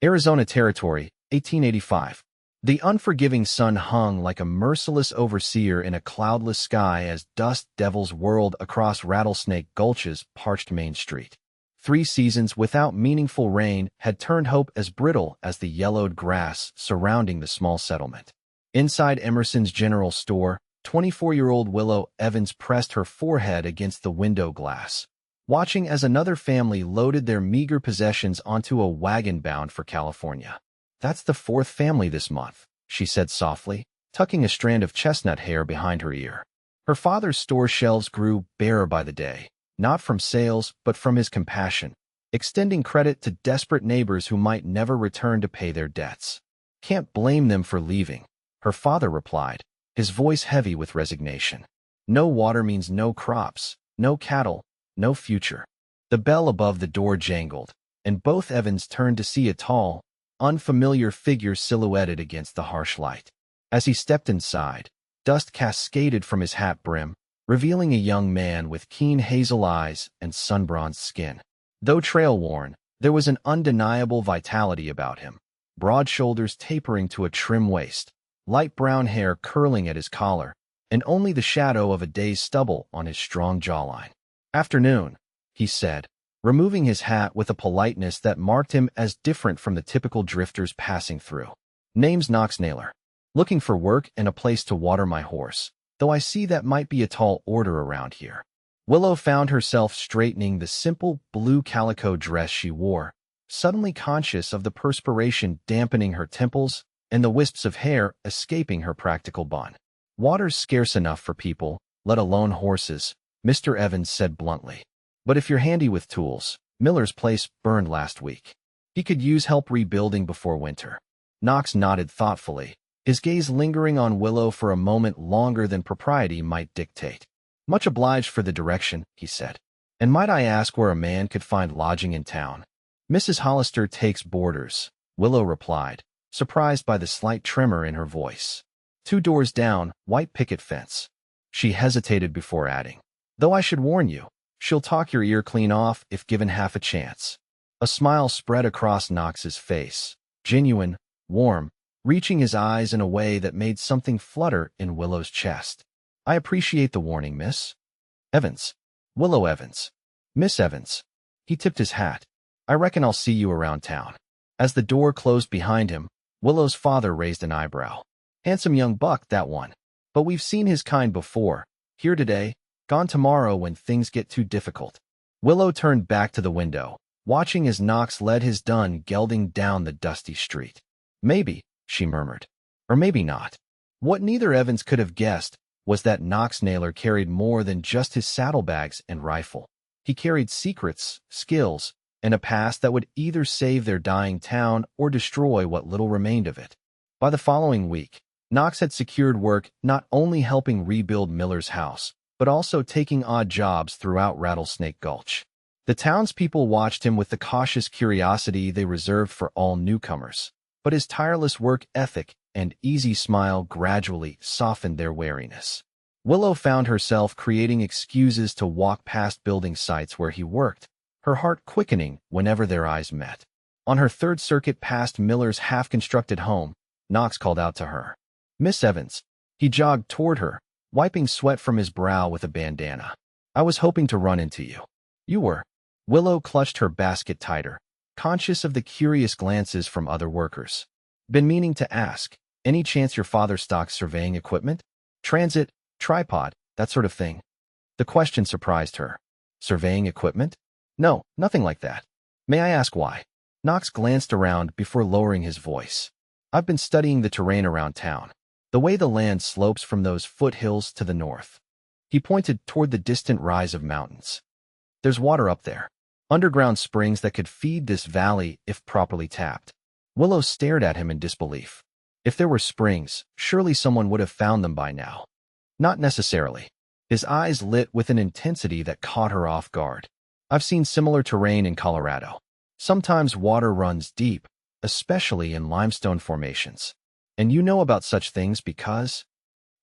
Arizona Territory, 1885. The unforgiving sun hung like a merciless overseer in a cloudless sky as dust devils whirled across Rattlesnake Gulch's parched Main Street. 3 seasons without meaningful rain had turned hope as brittle as the yellowed grass surrounding the small settlement. Inside Emerson's general store, 24-year-old Willow Evans pressed her forehead against the window glass, watching as another family loaded their meager possessions onto a wagon bound for California. "That's the 4th family this month," she said softly, tucking a strand of chestnut hair behind her ear. Her father's store shelves grew barer by the day, not from sales but from his compassion, extending credit to desperate neighbors who might never return to pay their debts. "Can't blame them for leaving," her father replied, his voice heavy with resignation. "No water means no crops, no cattle, no future." The bell above the door jangled, and both Evans turned to see a tall, unfamiliar figure silhouetted against the harsh light. As he stepped inside, dust cascaded from his hat brim, revealing a young man with keen hazel eyes and sun-bronzed skin. Though trail-worn, there was an undeniable vitality about him, broad shoulders tapering to a trim waist, light brown hair curling at his collar, and only the shadow of a day's stubble on his strong jawline. "Afternoon," he said, removing his hat with a politeness that marked him as different from the typical drifters passing through. "Name's Knox Naylor. Looking for work and a place to water my horse, though I see that might be a tall order around here." Willow found herself straightening the simple blue calico dress she wore, suddenly conscious of the perspiration dampening her temples and the wisps of hair escaping her practical bun. "Water's scarce enough for people, let alone horses," Mr. Evans said bluntly. "But if you're handy with tools, Miller's place burned last week. He could use help rebuilding before winter." Knox nodded thoughtfully, his gaze lingering on Willow for a moment longer than propriety might dictate. "Much obliged for the direction," he said. "And might I ask where a man could find lodging in town?" "Mrs. Hollister takes boarders," Willow replied, surprised by the slight tremor in her voice. "2 doors down, white picket fence." She hesitated before adding, "Though I should warn you, she'll talk your ear clean off if given half a chance." A smile spread across Knox's face, genuine, warm, reaching his eyes in a way that made something flutter in Willow's chest. "I appreciate the warning, Miss Evans." "Willow Evans." "Miss Evans." He tipped his hat. "I reckon I'll see you around town." As the door closed behind him, Willow's father raised an eyebrow. "Handsome young buck, that one. But we've seen his kind before. Here today, gone tomorrow when things get too difficult." Willow turned back to the window, watching as Knox led his dun gelding down the dusty street. "Maybe," she murmured. "Or maybe not." What neither Evans could have guessed was that Knox Naylor carried more than just his saddlebags and rifle. He carried secrets, skills, and a past that would either save their dying town or destroy what little remained of it. By the following week, Knox had secured work not only helping rebuild Miller's house, but also taking odd jobs throughout Rattlesnake Gulch. The townspeople watched him with the cautious curiosity they reserved for all newcomers, but his tireless work ethic and easy smile gradually softened their wariness. Willow found herself creating excuses to walk past building sites where he worked, her heart quickening whenever their eyes met. On her 3rd circuit past Miller's half-constructed home, Knox called out to her, "Miss Evans." He jogged toward her, wiping sweat from his brow with a bandana. "I was hoping to run into you." "You were?" Willow clutched her basket tighter, conscious of the curious glances from other workers. "Been meaning to ask, any chance your father stocks surveying equipment? Transit, tripod, that sort of thing?" The question surprised her. "Surveying equipment? No, nothing like that." "May I ask why?" Knox glanced around before lowering his voice. "I've been studying the terrain around town, the way the land slopes from those foothills to the north." He pointed toward the distant rise of mountains. "There's water up there, underground springs that could feed this valley if properly tapped." Willow stared at him in disbelief. If there were springs, surely someone would have found them by now. "Not necessarily." His eyes lit with an intensity that caught her off guard. "I've seen similar terrain in Colorado. Sometimes water runs deep, especially in limestone formations. And you know about such things because—"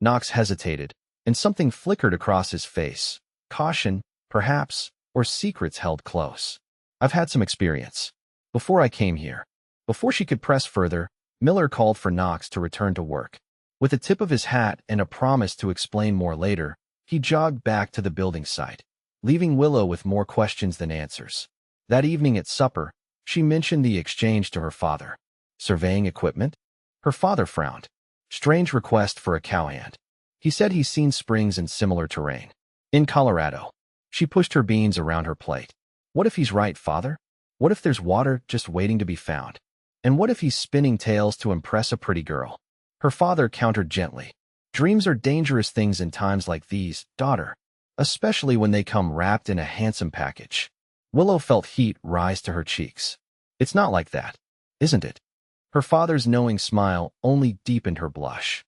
Knox hesitated, and something flickered across his face. Caution, perhaps, or secrets held close. "I've had some experience. Before I came here." Before she could press further, Miller called for Knox to return to work. With a tip of his hat and a promise to explain more later, he jogged back to the building site, leaving Willow with more questions than answers. That evening at supper, she mentioned the exchange to her father. Surveying equipment? Her father frowned. Strange request for a cowhand. He said he's seen springs in similar terrain. In Colorado. She pushed her beans around her plate. What if he's right, father? What if there's water just waiting to be found? And what if he's spinning tales to impress a pretty girl? Her father countered gently. Dreams are dangerous things in times like these, daughter, especially when they come wrapped in a handsome package. Willow felt heat rise to her cheeks. It's not like that, isn't it? Her father's knowing smile only deepened her blush.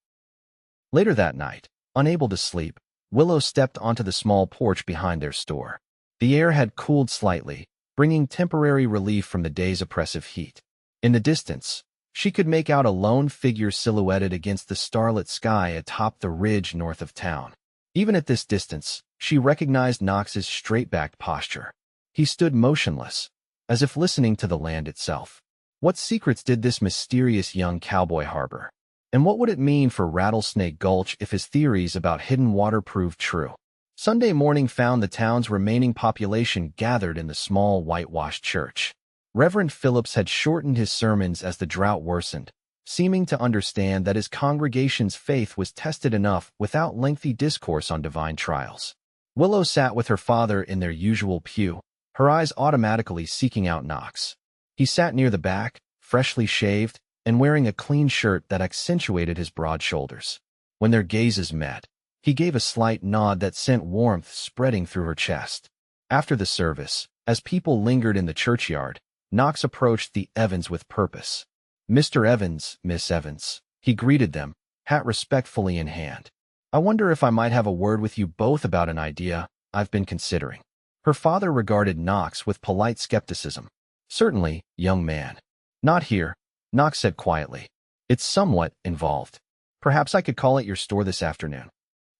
Later that night, unable to sleep, Willow stepped onto the small porch behind their store. The air had cooled slightly, bringing temporary relief from the day's oppressive heat. In the distance, she could make out a lone figure silhouetted against the starlit sky atop the ridge north of town. Even at this distance, she recognized Knox's straight-backed posture. He stood motionless, as if listening to the land itself. What secrets did this mysterious young cowboy harbor? And what would it mean for Rattlesnake Gulch if his theories about hidden water proved true? Sunday morning found the town's remaining population gathered in the small whitewashed church. Reverend Phillips had shortened his sermons as the drought worsened, seeming to understand that his congregation's faith was tested enough without lengthy discourse on divine trials. Willow sat with her father in their usual pew, her eyes automatically seeking out Knox. He sat near the back, freshly shaved, and wearing a clean shirt that accentuated his broad shoulders. When their gazes met, he gave a slight nod that sent warmth spreading through her chest. After the service, as people lingered in the churchyard, Knox approached the Evans with purpose. "Mr. Evans, Miss Evans," he greeted them, hat respectfully in hand. "I wonder if I might have a word with you both about an idea I've been considering." Her father regarded Knox with polite skepticism. "Certainly, young man." "Not here," Knox said quietly. "It's somewhat involved. Perhaps I could call at your store this afternoon."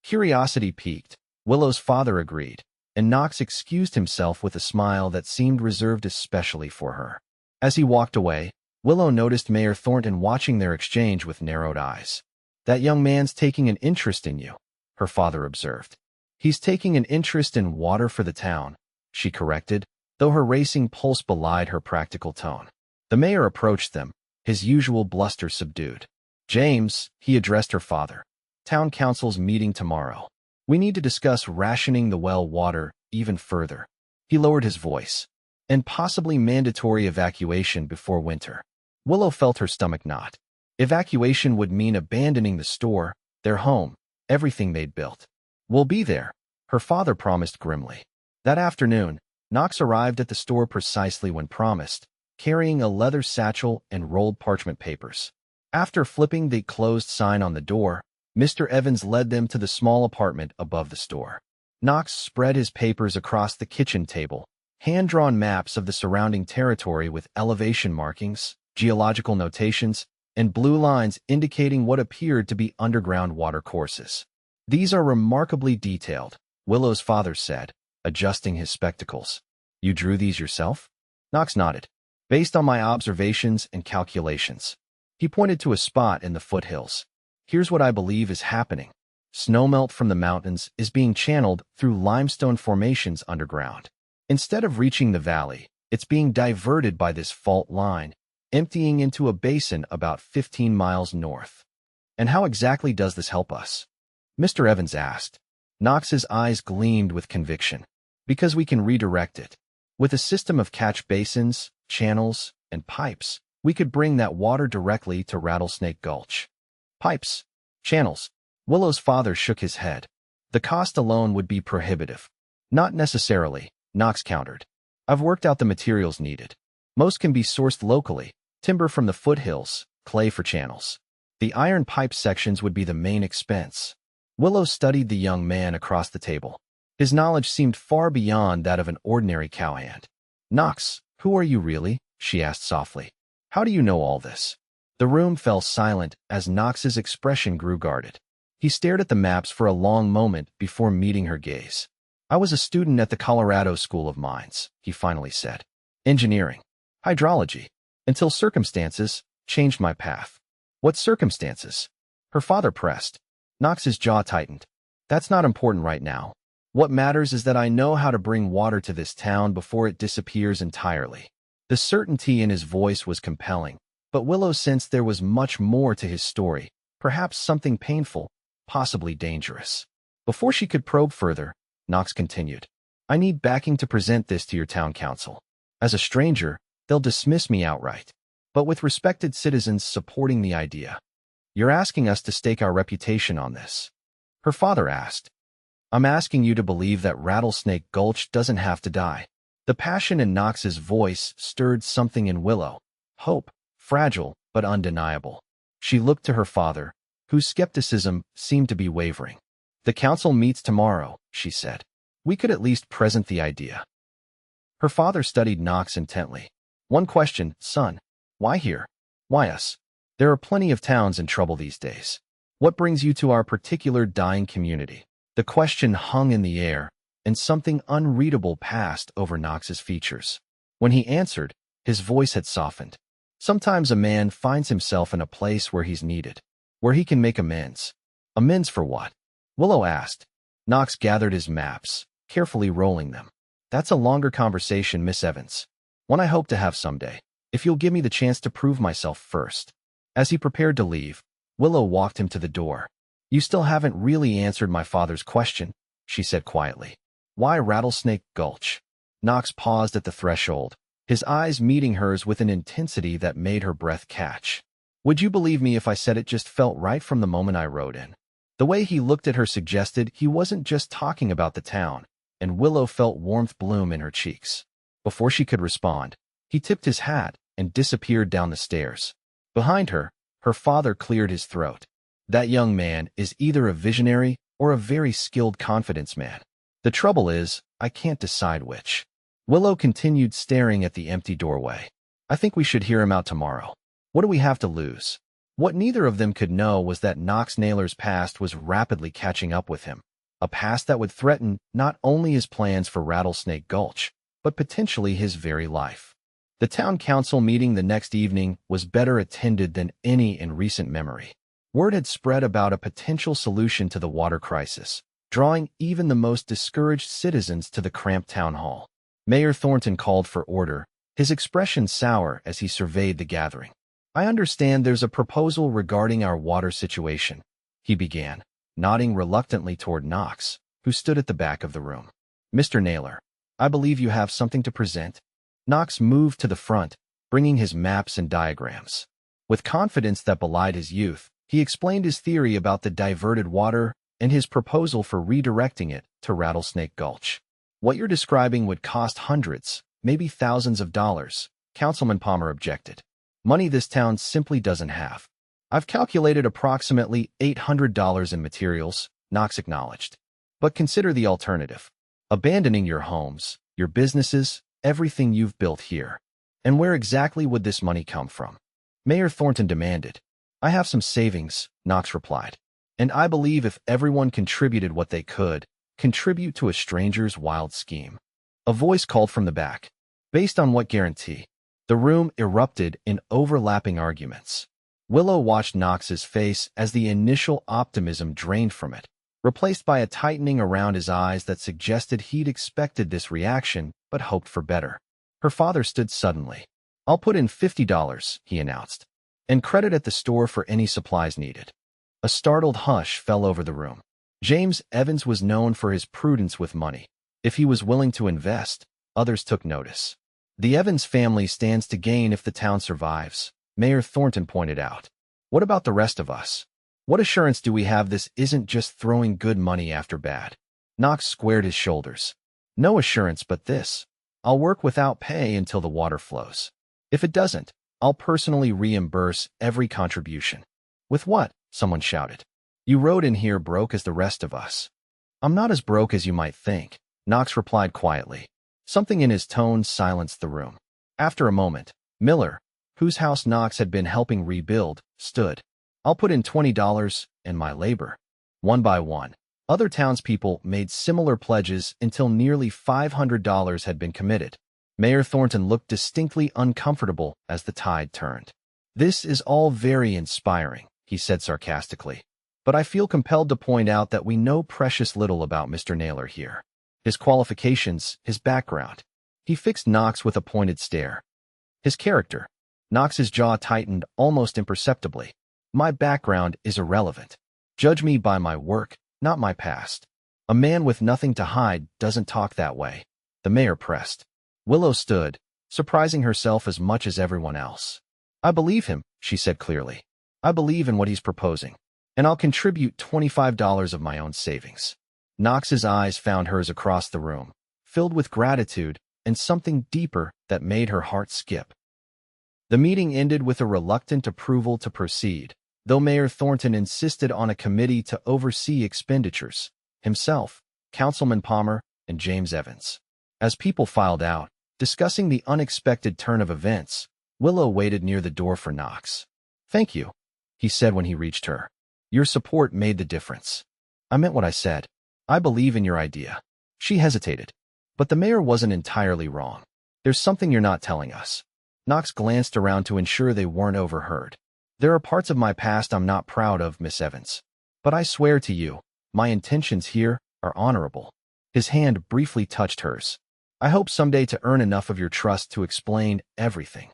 Curiosity piqued, Willow's father agreed, and Knox excused himself with a smile that seemed reserved especially for her. As he walked away, Willow noticed Mayor Thornton watching their exchange with narrowed eyes. "That young man's taking an interest in you," her father observed. "He's taking an interest in water for the town," she corrected, though her racing pulse belied her practical tone. The mayor approached them, his usual bluster subdued. "James," he addressed her father. "Town council's meeting tomorrow. We need to discuss rationing the well water even further." He lowered his voice. "And possibly mandatory evacuation before winter." Willow felt her stomach knot. Evacuation would mean abandoning the store, their home, everything they'd built. "We'll be there," her father promised grimly. That afternoon, Knox arrived at the store precisely when promised, carrying a leather satchel and rolled parchment papers. After flipping the closed sign on the door, Mr. Evans led them to the small apartment above the store. Knox spread his papers across the kitchen table, hand-drawn maps of the surrounding territory with elevation markings, geological notations, and blue lines indicating what appeared to be underground water courses. "These are remarkably detailed," Willow's father said, adjusting his spectacles. "You drew these yourself?" Knox nodded. "Based on my observations and calculations." He pointed to a spot in the foothills. "Here's what I believe is happening. Snowmelt from the mountains is being channeled through limestone formations underground. Instead of reaching the valley, it's being diverted by this fault line, emptying into a basin about 15 miles north." "And how exactly does this help us?" Mr. Evans asked. Knox's eyes gleamed with conviction. "Because we can redirect it. With a system of catch basins, channels, and pipes, we could bring that water directly to Rattlesnake Gulch." "Pipes? Channels?" Willow's father shook his head. "The cost alone would be prohibitive." "Not necessarily," Knox countered. "I've worked out the materials needed. Most can be sourced locally, timber from the foothills, clay for channels. The iron pipe sections would be the main expense." Willow studied the young man across the table. His knowledge seemed far beyond that of an ordinary cowhand. "Knox, who are you really?" she asked softly. "How do you know all this?" The room fell silent as Knox's expression grew guarded. He stared at the maps for a long moment before meeting her gaze. "I was a student at the Colorado School of Mines," he finally said. "Engineering. Hydrology. until circumstances changed my path. What circumstances? Her father pressed. Knox's jaw tightened. That's not important right now. What matters is that I know how to bring water to this town before it disappears entirely. The certainty in his voice was compelling, but Willow sensed there was much more to his story, perhaps something painful, possibly dangerous. Before she could probe further, Knox continued. I need backing to present this to your town council. As a stranger, they'll dismiss me outright. But with respected citizens supporting the idea, you're asking us to stake our reputation on this. Her father asked. I'm asking you to believe that Rattlesnake Gulch doesn't have to die. The passion in Knox's voice stirred something in Willow. Hope, fragile but undeniable. She looked to her father, whose skepticism seemed to be wavering. The council meets tomorrow, she said. We could at least present the idea. Her father studied Knox intently. One question, son. Why here? Why us? There are plenty of towns in trouble these days. What brings you to our particular dying community? The question hung in the air, and something unreadable passed over Knox's features. When he answered, his voice had softened. Sometimes a man finds himself in a place where he's needed, where he can make amends. Amends for what? Willow asked. Knox gathered his maps, carefully rolling them. That's a longer conversation, Miss Evans. One I hope to have someday, if you'll give me the chance to prove myself first. As he prepared to leave, Willow walked him to the door. You still haven't really answered my father's question, she said quietly. Why Rattlesnake Gulch? Knox paused at the threshold, his eyes meeting hers with an intensity that made her breath catch. Would you believe me if I said it just felt right from the moment I rode in? The way he looked at her suggested he wasn't just talking about the town, and Willow felt warmth bloom in her cheeks. Before she could respond, he tipped his hat and disappeared down the stairs. Behind her, her father cleared his throat. That young man is either a visionary or a very skilled confidence man. The trouble is, I can't decide which. Willow continued staring at the empty doorway. I think we should hear him out tomorrow. What do we have to lose? What neither of them could know was that Knox Naylor's past was rapidly catching up with him. A past that would threaten not only his plans for Rattlesnake Gulch, but potentially his very life. The town council meeting the next evening was better attended than any in recent memory. Word had spread about a potential solution to the water crisis, drawing even the most discouraged citizens to the cramped town hall. Mayor Thornton called for order, his expression sour as he surveyed the gathering. I understand there's a proposal regarding our water situation, he began, nodding reluctantly toward Knox, who stood at the back of the room. Mr. Naylor, I believe you have something to present. Knox moved to the front, bringing his maps and diagrams. With confidence that belied his youth, he explained his theory about the diverted water and his proposal for redirecting it to Rattlesnake Gulch. What you're describing would cost hundreds, maybe thousands of dollars, Councilman Palmer objected. Money this town simply doesn't have. I've calculated approximately $800 in materials, Knox acknowledged. But consider the alternative. Abandoning your homes, your businesses, everything you've built here. And where exactly would this money come from? Mayor Thornton demanded. I have some savings, Knox replied. And I believe if everyone contributed what they could, contribute to a stranger's wild scheme. A voice called from the back. Based on what guarantee? The room erupted in overlapping arguments. Willow watched Knox's face as the initial optimism drained from it, replaced by a tightening around his eyes that suggested he'd expected this reaction but hoped for better. Her father stood suddenly. I'll put in $50, he announced, and credit at the store for any supplies needed. A startled hush fell over the room. James Evans was known for his prudence with money. If he was willing to invest, others took notice. The Evans family stands to gain if the town survives, Mayor Thornton pointed out. What about the rest of us? What assurance do we have this isn't just throwing good money after bad? Knox squared his shoulders. No assurance but this. I'll work without pay until the water flows. If it doesn't, I'll personally reimburse every contribution. With what? Someone shouted. You rode in here broke as the rest of us. I'm not as broke as you might think, Knox replied quietly. Something in his tone silenced the room. After a moment, Miller, whose house Knox had been helping rebuild, stood. I'll put in $20 and my labor. One by one, other townspeople made similar pledges until nearly $500 had been committed. Mayor Thornton looked distinctly uncomfortable as the tide turned. "This is all very inspiring," he said sarcastically. "But I feel compelled to point out that we know precious little about Mr. Naylor here. His qualifications, his background." He fixed Knox with a pointed stare. "His character." Knox's jaw tightened almost imperceptibly. "My background is irrelevant. Judge me by my work, not my past. A man with nothing to hide doesn't talk that way." The mayor pressed. Willow stood, surprising herself as much as everyone else. "I believe him," she said clearly. "I believe in what he's proposing, and I'll contribute $25 of my own savings." Knox's eyes found hers across the room, filled with gratitude and something deeper that made her heart skip. The meeting ended with a reluctant approval to proceed, though Mayor Thornton insisted on a committee to oversee expenditures. Himself, Councilman Palmer, and James Evans. As people filed out, discussing the unexpected turn of events, Willow waited near the door for Knox. "Thank you," he said when he reached her. "Your support made the difference." "I meant what I said. I believe in your idea." She hesitated. But the mayor wasn't entirely wrong. "There's something you're not telling us." Knox glanced around to ensure they weren't overheard. "There are parts of my past I'm not proud of, Miss Evans. But I swear to you, my intentions here are honorable." His hand briefly touched hers. "I hope someday to earn enough of your trust to explain everything."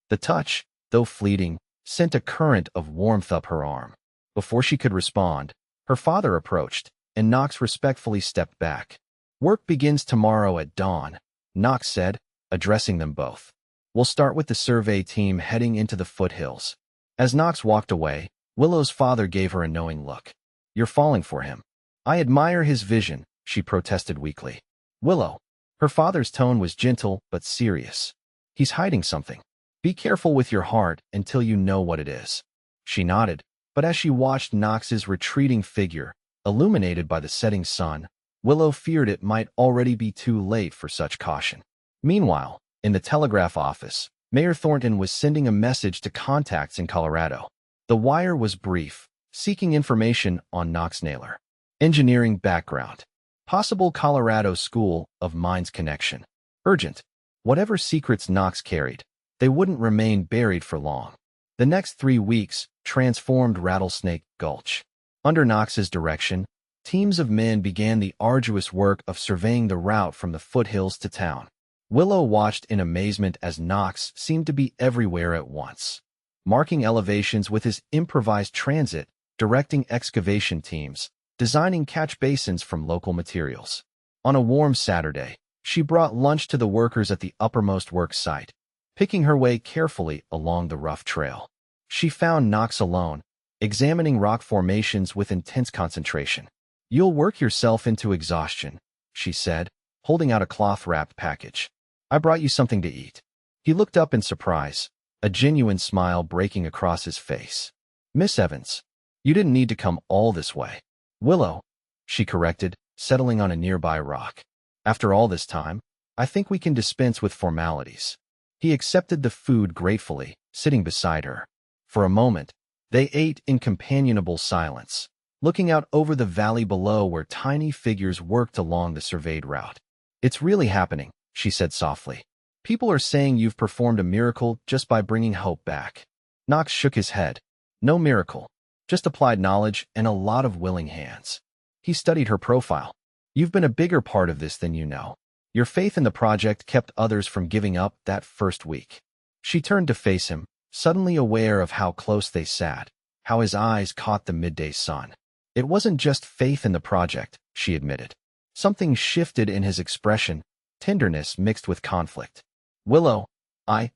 The touch, though fleeting, sent a current of warmth up her arm. Before she could respond, her father approached, and Knox respectfully stepped back. "Work begins tomorrow at dawn," Knox said, addressing them both. "We'll start with the survey team heading into the foothills." As Knox walked away, Willow's father gave her a knowing look. "You're falling for him." "I admire his vision," she protested weakly. "Willow." Her father's tone was gentle but serious. "He's hiding something. Be careful with your heart until you know what it is." She nodded, but as she watched Knox's retreating figure, illuminated by the setting sun, Willow feared it might already be too late for such caution. Meanwhile, in the telegraph office, Mayor Thornton was sending a message to contacts in Colorado. The wire was brief, seeking information on Knox Naylor. Engineering background. Possible Colorado School of Mines connection. Urgent. Whatever secrets Knox carried, they wouldn't remain buried for long. The next 3 weeks transformed Rattlesnake Gulch. Under Knox's direction, teams of men began the arduous work of surveying the route from the foothills to town. Willow watched in amazement as Knox seemed to be everywhere at once, marking elevations with his improvised transit, directing excavation teams, designing catch basins from local materials. On a warm Saturday, she brought lunch to the workers at the uppermost work site, picking her way carefully along the rough trail. She found Knox alone, examining rock formations with intense concentration. "You'll work yourself into exhaustion," she said, holding out a cloth-wrapped package. "I brought you something to eat." He looked up in surprise, a genuine smile breaking across his face. "Miss Evans, you didn't need to come all this way." "Willow," she corrected, settling on a nearby rock. "After all this time, I think we can dispense with formalities." He accepted the food gratefully, sitting beside her. For a moment, they ate in companionable silence, looking out over the valley below where tiny figures worked along the surveyed route. "It's really happening," she said softly. "People are saying you've performed a miracle just by bringing hope back." Knox shook his head. "No miracle. Just applied knowledge and a lot of willing hands." He studied her profile. "You've been a bigger part of this than you know. Your faith in the project kept others from giving up that first week." She turned to face him, suddenly aware of how close they sat, how his eyes caught the midday sun. "It wasn't just faith in the project," she admitted. Something shifted in his expression, tenderness mixed with conflict. "Willow,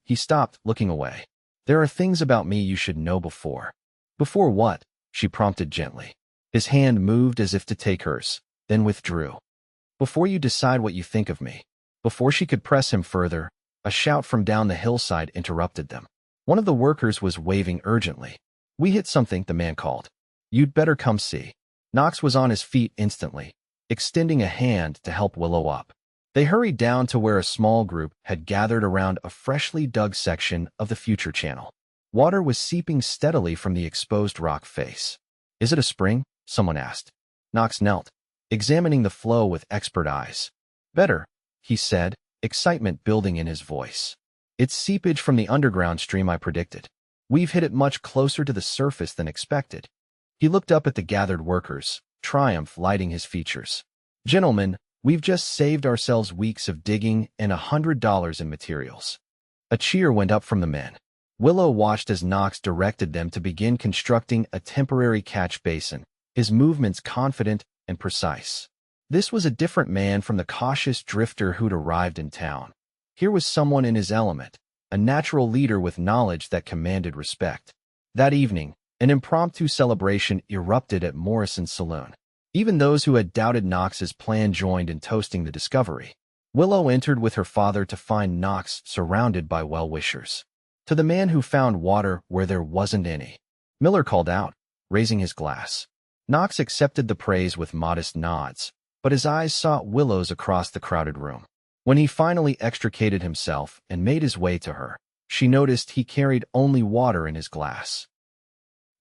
he stopped, looking away. "There are things about me you should know before." "Before what?" she prompted gently. His hand moved as if to take hers, then withdrew. "Before you decide what you think of me." Before she could press him further, a shout from down the hillside interrupted them. One of the workers was waving urgently. "We hit something," the man called. "You'd better come see." Knox was on his feet instantly, extending a hand to help Willow up. They hurried down to where a small group had gathered around a freshly dug section of the future channel. Water was seeping steadily from the exposed rock face. "Is it a spring?" someone asked. Knox knelt, examining the flow with expert eyes. "Better," he said, excitement building in his voice. It's seepage from the underground stream I predicted. We've hit it much closer to the surface than expected. He looked up at the gathered workers, triumph lighting his features. Gentlemen, we've just saved ourselves weeks of digging and $100 in materials. A cheer went up from the men. Willow watched as Knox directed them to begin constructing a temporary catch basin, his movements confident and precise. This was a different man from the cautious drifter who'd arrived in town. Here was someone in his element, a natural leader with knowledge that commanded respect. That evening, an impromptu celebration erupted at Morrison's saloon. Even those who had doubted Knox's plan joined in toasting the discovery. Willow entered with her father to find Knox surrounded by well-wishers. To the man who found water where there wasn't any, Miller called out, raising his glass. Knox accepted the praise with modest nods, but his eyes sought Willow's across the crowded room. When he finally extricated himself and made his way to her, she noticed he carried only water in his glass.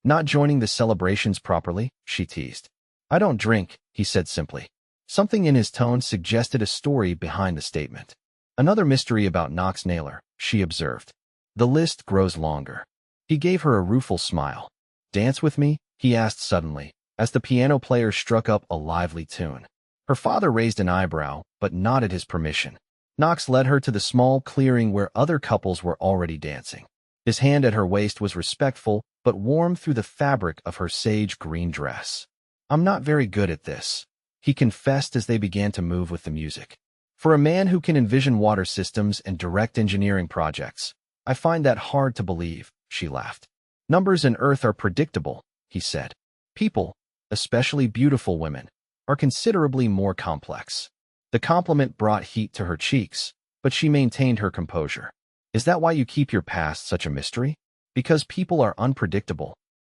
Not joining the celebrations properly, she teased. I don't drink, he said simply. Something in his tone suggested a story behind the statement. Another mystery about Knox Naylor, she observed. The list grows longer. He gave her a rueful smile. Dance with me? He asked suddenly, as the piano player struck up a lively tune. Her father raised an eyebrow, but nodded his permission. Knox led her to the small clearing where other couples were already dancing. His hand at her waist was respectful, but warm through the fabric of her sage green dress. I'm not very good at this, he confessed as they began to move with the music. For a man who can envision water systems and direct engineering projects, I find that hard to believe, she laughed. Numbers and earth are predictable, he said. People, especially beautiful women, are considerably more complex. The compliment brought heat to her cheeks, but she maintained her composure. Is that why you keep your past such a mystery? Because people are unpredictable.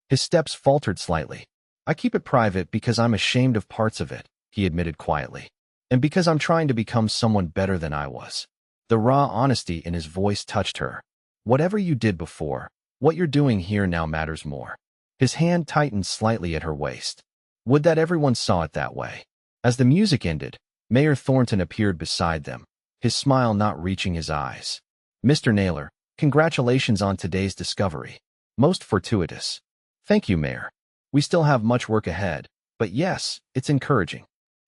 His steps faltered slightly. I keep it private because I'm ashamed of parts of it, he admitted quietly. And because I'm trying to become someone better than I was. The raw honesty in his voice touched her. Whatever you did before, what you're doing here now matters more. His hand tightened slightly at her waist. Would that everyone saw it that way? As the music ended, Mayor Thornton appeared beside them, his smile not reaching his eyes. Mr. Naylor, congratulations on today's discovery. Most fortuitous. Thank you, Mayor. We still have much work ahead, but yes, it's encouraging.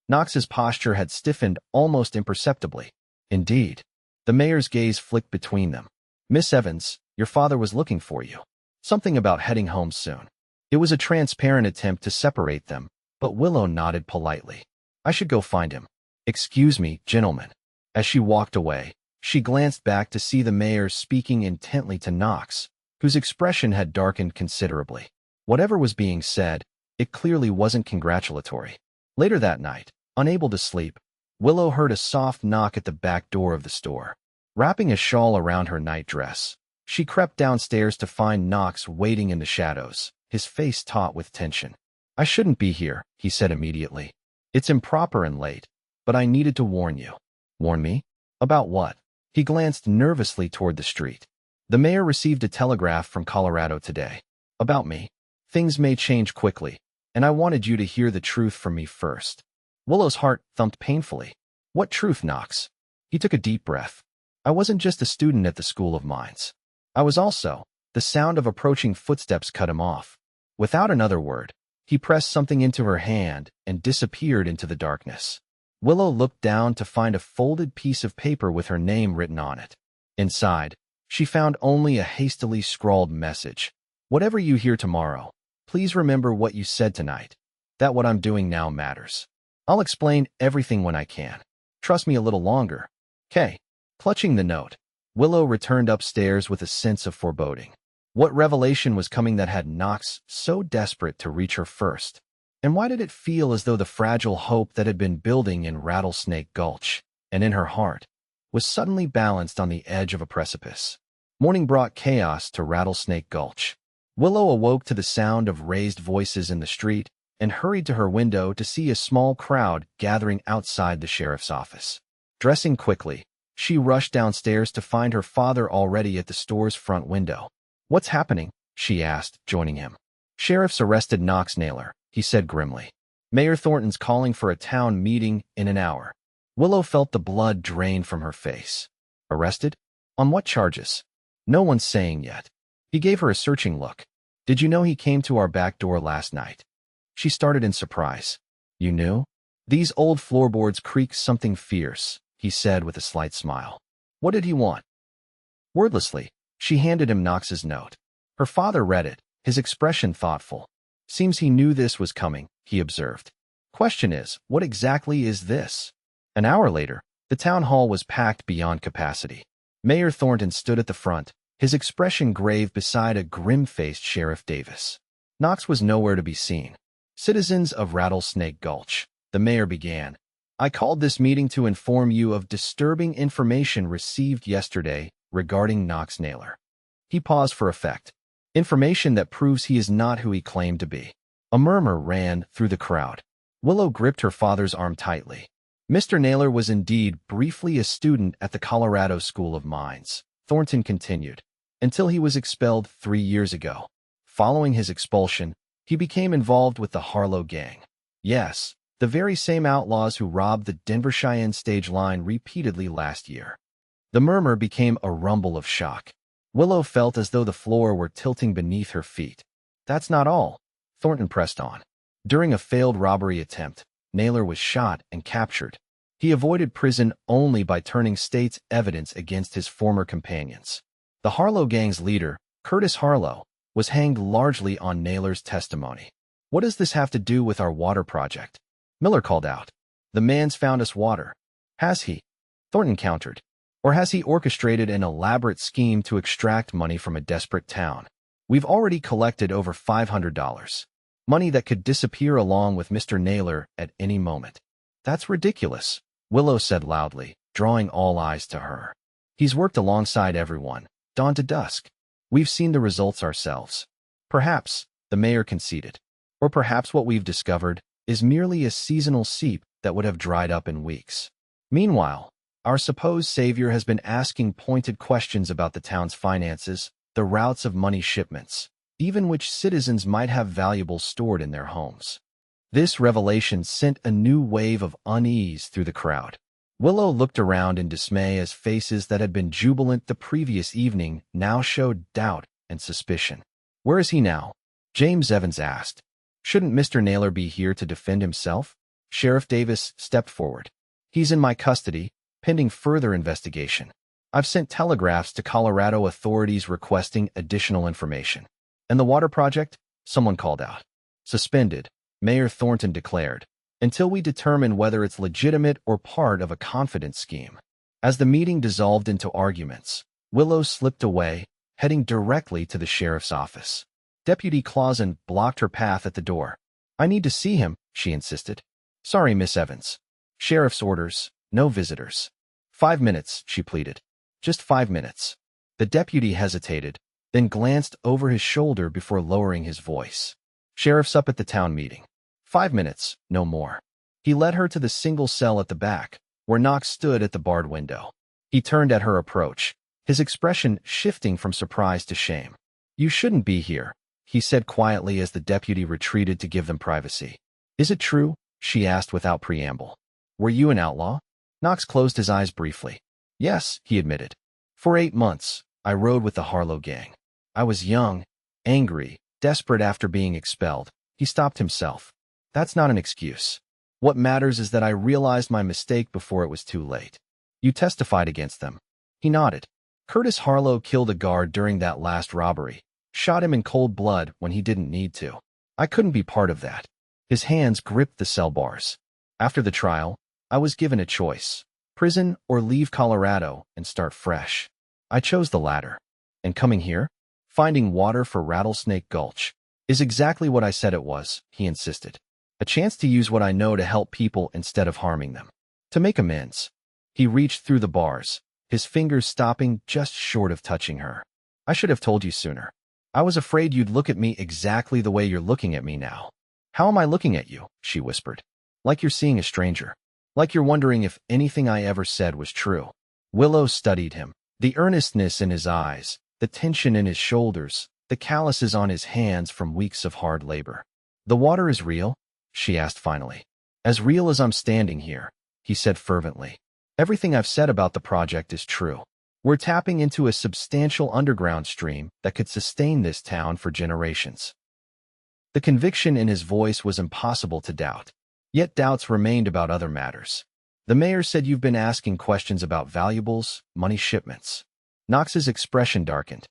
Knox's posture had stiffened almost imperceptibly. Indeed. The mayor's gaze flicked between them. Miss Evans, your father was looking for you. Something about heading home soon. It was a transparent attempt to separate them, but Willow nodded politely. I should go find him. Excuse me, gentlemen. As she walked away, she glanced back to see the mayor speaking intently to Knox, whose expression had darkened considerably. Whatever was being said, it clearly wasn't congratulatory. Later that night, unable to sleep, Willow heard a soft knock at the back door of the store. Wrapping a shawl around her nightdress, she crept downstairs to find Knox waiting in the shadows, his face taut with tension. I shouldn't be here, he said immediately. It's improper and late, but I needed to warn you. Warn me? About what? He glanced nervously toward the street. The mayor received a telegraph from Colorado today. About me. Things may change quickly, and I wanted you to hear the truth from me first. Willow's heart thumped painfully. What truth, Knox? He took a deep breath. I wasn't just a student at the School of Mines. I was also. The sound of approaching footsteps cut him off. Without another word, he pressed something into her hand and disappeared into the darkness. Willow looked down to find a folded piece of paper with her name written on it. Inside, she found only a hastily scrawled message. Whatever you hear tomorrow, please remember what you said tonight. That what I'm doing now matters. I'll explain everything when I can. Trust me a little longer. K. Clutching the note, Willow returned upstairs with a sense of foreboding. What revelation was coming that had Knox so desperate to reach her first? And why did it feel as though the fragile hope that had been building in Rattlesnake Gulch, and in her heart, was suddenly balanced on the edge of a precipice? Morning brought chaos to Rattlesnake Gulch. Willow awoke to the sound of raised voices in the street and hurried to her window to see a small crowd gathering outside the sheriff's office. Dressing quickly, she rushed downstairs to find her father already at the store's front window. What's happening? She asked, joining him. Sheriff's arrested Knox Naylor, he said grimly. Mayor Thornton's calling for a town meeting in an hour. Willow felt the blood drain from her face. Arrested? On what charges? No one's saying yet. He gave her a searching look. Did you know he came to our back door last night? She started in surprise. You knew? These old floorboards creak something fierce, he said with a slight smile. What did he want? Wordlessly, she handed him Knox's note. Her father read it, his expression thoughtful. Seems he knew this was coming, he observed. Question is, what exactly is this? An hour later, the town hall was packed beyond capacity. Mayor Thornton stood at the front, his expression grave beside a grim-faced Sheriff Davis. Knox was nowhere to be seen. Citizens of Rattlesnake Gulch, the mayor began. I called this meeting to inform you of disturbing information received yesterday regarding Knox Naylor. He paused for effect. Information that proves he is not who he claimed to be. A murmur ran through the crowd. Willow gripped her father's arm tightly. Mr. Naylor was indeed briefly a student at the Colorado School of Mines, Thornton continued, until he was expelled 3 years ago. Following his expulsion, he became involved with the Harlow Gang. Yes, the very same outlaws who robbed the Denver Cheyenne stage line repeatedly last year. The murmur became a rumble of shock. Willow felt as though the floor were tilting beneath her feet. That's not all, Thornton pressed on. During a failed robbery attempt, Naylor was shot and captured. He avoided prison only by turning state's evidence against his former companions. The Harlow Gang's leader, Curtis Harlow, was hanged largely on Naylor's testimony. What does this have to do with our water project? Miller called out. The man's found us water. Has he? Thornton countered. Or has he orchestrated an elaborate scheme to extract money from a desperate town? We've already collected over $500. Money that could disappear along with Mr. Naylor at any moment. That's ridiculous, Willow said loudly, drawing all eyes to her. He's worked alongside everyone, dawn to dusk. We've seen the results ourselves. Perhaps, the mayor conceded. Or perhaps what we've discovered is merely a seasonal seep that would have dried up in weeks. Meanwhile, our supposed savior has been asking pointed questions about the town's finances, the routes of money shipments, even which citizens might have valuables stored in their homes. This revelation sent a new wave of unease through the crowd. Willow looked around in dismay as faces that had been jubilant the previous evening now showed doubt and suspicion. Where is he now? James Evans asked. Shouldn't Mr. Naylor be here to defend himself? Sheriff Davis stepped forward. He's in my custody, pending further investigation. I've sent telegraphs to Colorado authorities requesting additional information. And the water project? Someone called out. Suspended, Mayor Thornton declared, until we determine whether it's legitimate or part of a confidence scheme. As the meeting dissolved into arguments, Willow slipped away, heading directly to the sheriff's office. Deputy Clausen blocked her path at the door. I need to see him, she insisted. Sorry, Miss Evans. Sheriff's orders, no visitors. 5 minutes, she pleaded. Just 5 minutes. The deputy hesitated, then glanced over his shoulder before lowering his voice. Sheriff's up at the town meeting. 5 minutes, no more. He led her to the single cell at the back, where Knox stood at the barred window. He turned at her approach, his expression shifting from surprise to shame. You shouldn't be here, he said quietly as the deputy retreated to give them privacy. Is it true? She asked without preamble. Were you an outlaw? Knox closed his eyes briefly. Yes, he admitted. For 8 months, I rode with the Harlow Gang. I was young, angry, desperate after being expelled. He stopped himself. That's not an excuse. What matters is that I realized my mistake before it was too late. You testified against them. He nodded. Curtis Harlow killed a guard during that last robbery, shot him in cold blood when he didn't need to. I couldn't be part of that. His hands gripped the cell bars. After the trial, I was given a choice, prison or leave Colorado and start fresh. I chose the latter. And coming here, finding water for Rattlesnake Gulch, is exactly what I said it was, he insisted. A chance to use what I know to help people instead of harming them. To make amends. He reached through the bars, his fingers stopping just short of touching her. I should have told you sooner. I was afraid you'd look at me exactly the way you're looking at me now. How am I looking at you? She whispered. Like you're seeing a stranger. Like you're wondering if anything I ever said was true. Willow studied him. The earnestness in his eyes, the tension in his shoulders, the calluses on his hands from weeks of hard labor. The water is real? She asked finally. As real as I'm standing here. he said fervently. Everything I've said about the project is true. We're tapping into a substantial underground stream that could sustain this town for generations. The conviction in his voice was impossible to doubt. Yet doubts remained about other matters. The mayor said you've been asking questions about valuables, money shipments. Knox's expression darkened.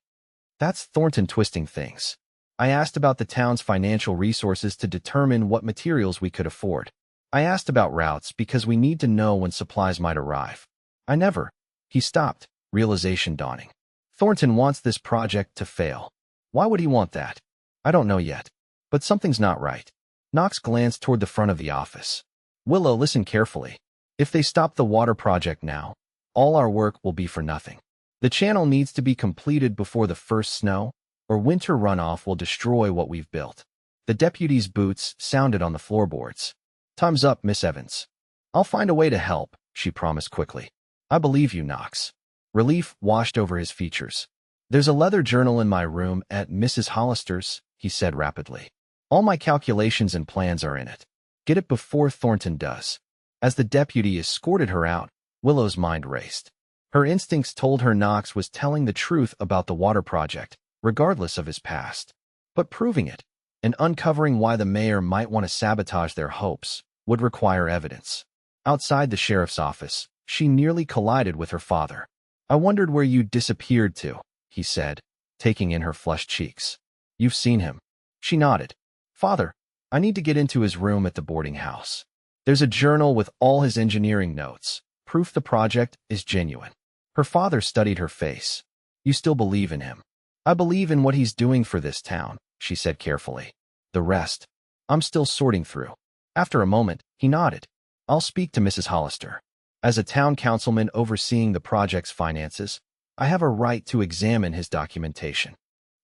That's Thornton twisting things. I asked about the town's financial resources to determine what materials we could afford. I asked about routes because we need to know when supplies might arrive. I never. He stopped, realization dawning. Thornton wants this project to fail. Why would he want that? I don't know yet. But something's not right. Knox glanced toward the front of the office. Willow, listen carefully. If they stop the water project now, all our work will be for nothing. The channel needs to be completed before the first snow, or winter runoff will destroy what we've built. The deputy's boots sounded on the floorboards. Time's up, Miss Evans. I'll find a way to help, she promised quickly. I believe you, Knox. Relief washed over his features. There's a leather journal in my room at Mrs. Hollister's, he said rapidly. All my calculations and plans are in it. Get it before Thornton does. As the deputy escorted her out, Willow's mind raced. Her instincts told her Knox was telling the truth about the water project, regardless of his past. But proving it, and uncovering why the mayor might want to sabotage their hopes, would require evidence. Outside the sheriff's office, she nearly collided with her father. I wondered where you disappeared to, he said, taking in her flushed cheeks. You've seen him. She nodded. Father, I need to get into his room at the boarding house. There's a journal with all his engineering notes, proof the project is genuine. Her father studied her face. You still believe in him? I believe in what he's doing for this town, she said carefully. The rest, I'm still sorting through. After a moment, he nodded. I'll speak to Mrs. Hollister. As a town councilman overseeing the project's finances, I have a right to examine his documentation.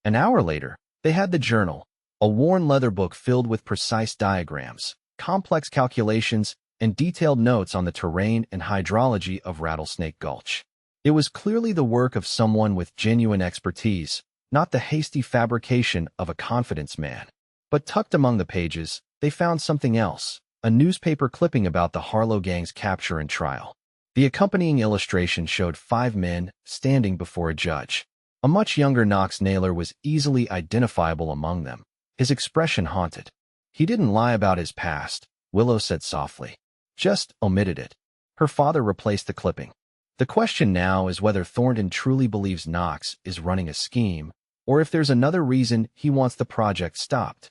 An hour later, they had the journal, a worn leather book filled with precise diagrams, complex calculations, and detailed notes on the terrain and hydrology of Rattlesnake Gulch. It was clearly the work of someone with genuine expertise, not the hasty fabrication of a confidence man. But tucked among the pages, they found something else, a newspaper clipping about the Harlow gang's capture and trial. The accompanying illustration showed 5 men standing before a judge. A much younger Knox Naylor was easily identifiable among them. His expression haunted. He didn't lie about his past, Willow said softly. Just omitted it. Her father replaced the clipping. The question now is whether Thornton truly believes Knox is running a scheme, or if there's another reason he wants the project stopped.